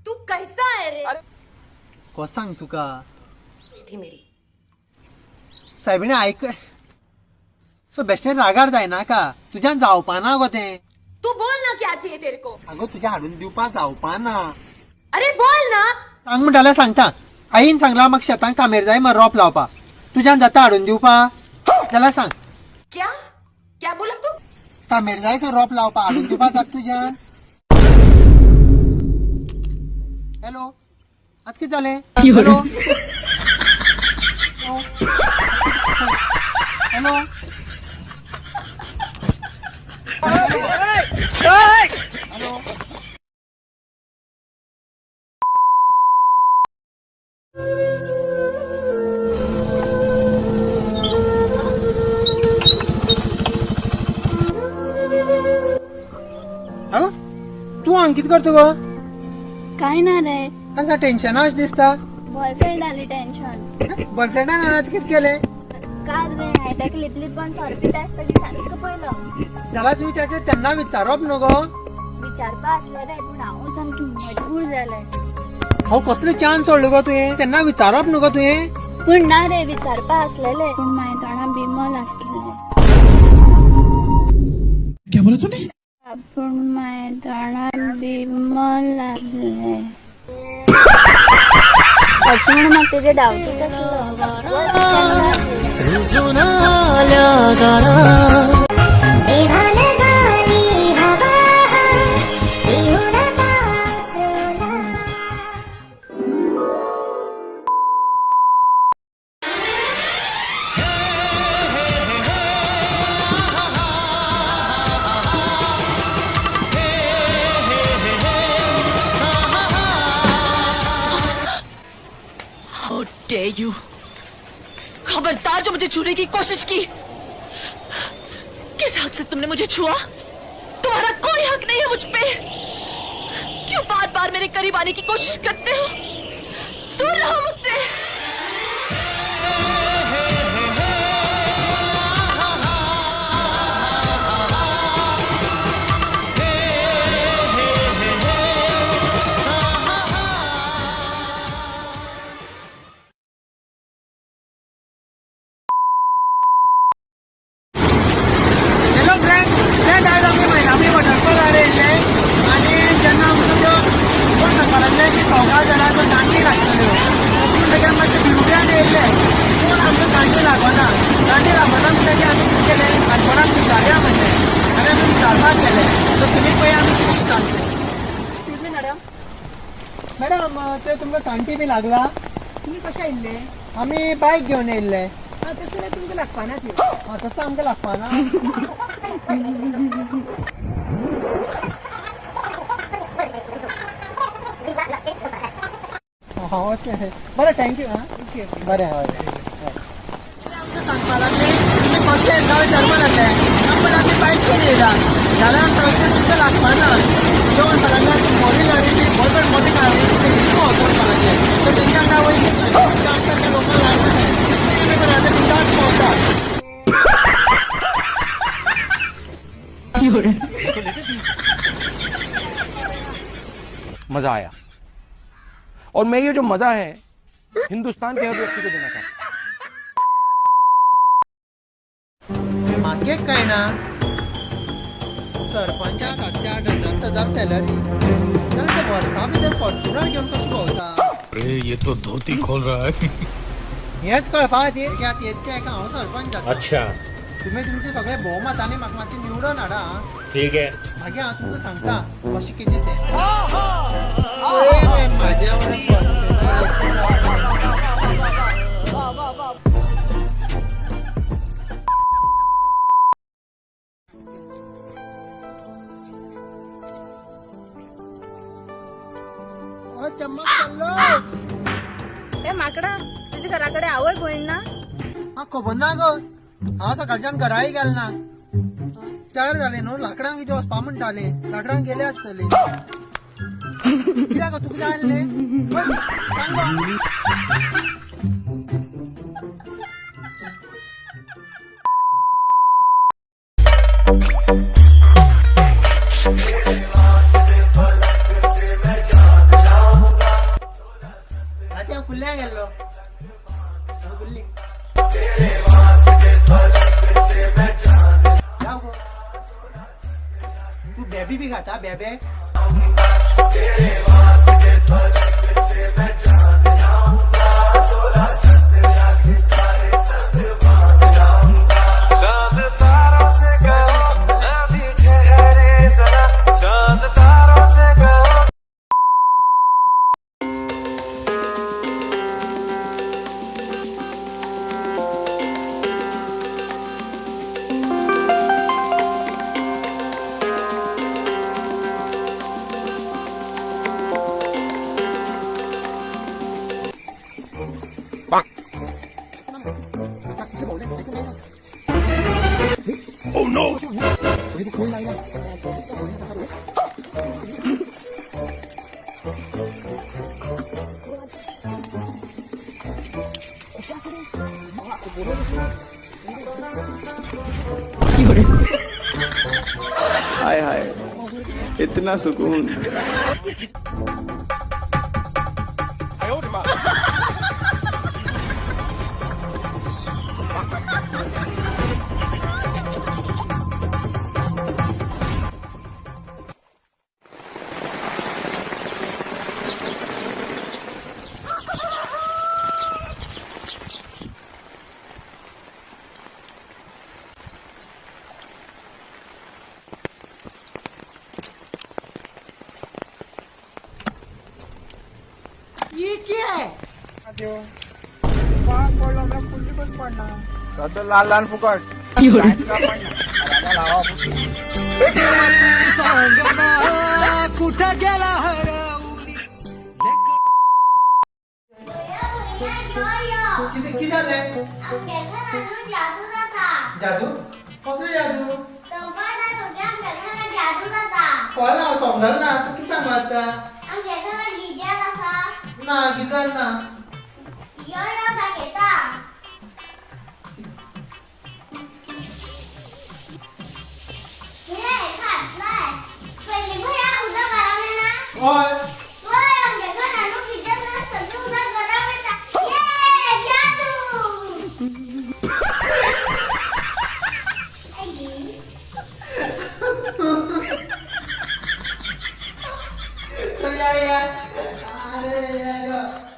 तू कैसा आहे रे? को सांग तुका थी मेरी साहेबीने ऐक सो बेस्टे रागार जायना का तुझ्यान जावपा ना गो ते तू बोल ना क्या चाहिए तेरे को. अगो तुझ्या हाडून दिवपा जावपा ना अरे बोल ना. सांग म्हणटाले सांगता आईन सांगला म्हाका शेतांत कामेर जाय मग रोप लावपा तुझ्यान जाता हाडून दिवपा जाल्यार सांग. क्या क्या बोला तू? कामेर जाय का रोप लावपा हाडून दिवपा जाता तुझ्यान. हॅलो आत कितें जालें? हॅलो हॅलो हॅलो अगो तू हांगा कितें करता गो? काय ना रे तांकां टेन्शन अशें दिसता. बॉयफ्रेंड आली टेन्शन. बॉयफ्रेंडान आनात कितें केलें? काय रे हांवें ताका लिपलीप पण सोरपीत आसतली सारको पयलो. जाल्यार तुवें ताका तेन्ना विचारप न्हू गो. विचारपा आसलें रे पूण हांव सामकी मजबूर जालें. हांव कसलो चान्स सोडलो गो तुवें? तेन्ना विचारप न्हू गो तुवें? पूण ना रे विचारपा आसलेलें पूण म्हाजे तोंडां बिमल आसलें. क्या बोला तूने? पूण म्हाजे तोंडां बिमल आसलें. अशें म्हण म्हाका तेजे डावटूच आसलो. How dare you? खबरदार जो मुझे छूने की कोशिश की. किस हक से तुमने मुझे छुआ? तुम्हारा कोई हक नहीं है मुझ पे. क्यों बार बार मेरे करीब आने की कोशिश करते हो? दूर रहो मुझसे. हॅलो फ्रेंड आयज आमी मैनामी वॉटरफॉल आयले आनी जेन्ना आमकां त्यो कोण सांगपाक की सवकास जाल्यार तो गांठी लागतल्यो म्हणटकीर मातशें भिवग्यान येयल्ले पूण आमकां गांठी लागना. गांठी लागना म्हणटकीर आमी कितें केलें काणकोणाक विचारया म्हणलें आनी आमी विचारपाक गेले. सो तुमी पळय आमी कितें विचारलें. मॅडम ते तुमकां गांठी बी लागला? तुम्ही कशा येयल्ले? आमी बायक घेवन येयल्ले. तसं जाल्यार तुमकां लागपाना त्यो. तसं आमकां लागपाना. अशें बरें थँक्यू आं. बरें हय आमकां सांगपा लागले तुमी कशें जावं विचारपा लागले आमकां आमी बायक घेवन येयला जाल्यार आमकां तुमकां लागपाना. तो म्हणपा लागला मोदी गाडी बॉयफ्रेंड मोदी गाडी वचपा लागले सो तेंच्या वयता आमकां त्या लोकांक लागले मजा आया और मैं ये जो मजा है हिंदुस्तान के हर व्यक्ति को देना चाहता हूं. मागे काय ना सरपंचा 7,000-8,000 सॅलरी जाल्यार ते वर्सा भितर फॉर्च्युनर घेवन कशें भोंवता? अरे ये तो धोती खोल रहा है. हेच कळपा खातीर की आतां येतके हाका हांव सरपंच जाता. अच्छा तुमी तुमचे सगळे भोवमतांनी म्हाका मातशें निवडून हाडा. ठीक है. मागीर हांव तुमकां सांगता कशें कितें तें. म्हाज्या चम्मच चाललो. ए माकडा तुझ्या घराकडे आवय बहीण ना? हा खबर ना गो हांव सकाळच्यान घराय गेल ना. 4 जाले न्हू लाकडांक कितें वचपा म्हणटाले लाकडांक गेले आसतले. कित्याक तुका जाय आसलें? सांग गो. कुल्ल्या गेल्लो कुल्ली जाऊ गो तू बेबी बी खाता बेबे हाय हाय इतना सुकून ये क्या है लाल लाल फुकट कुठं गेला किती झालंय जादू कसले जादू कोला समजाल ना तू किती सांगता ना गिटार ना और तो या अरे यार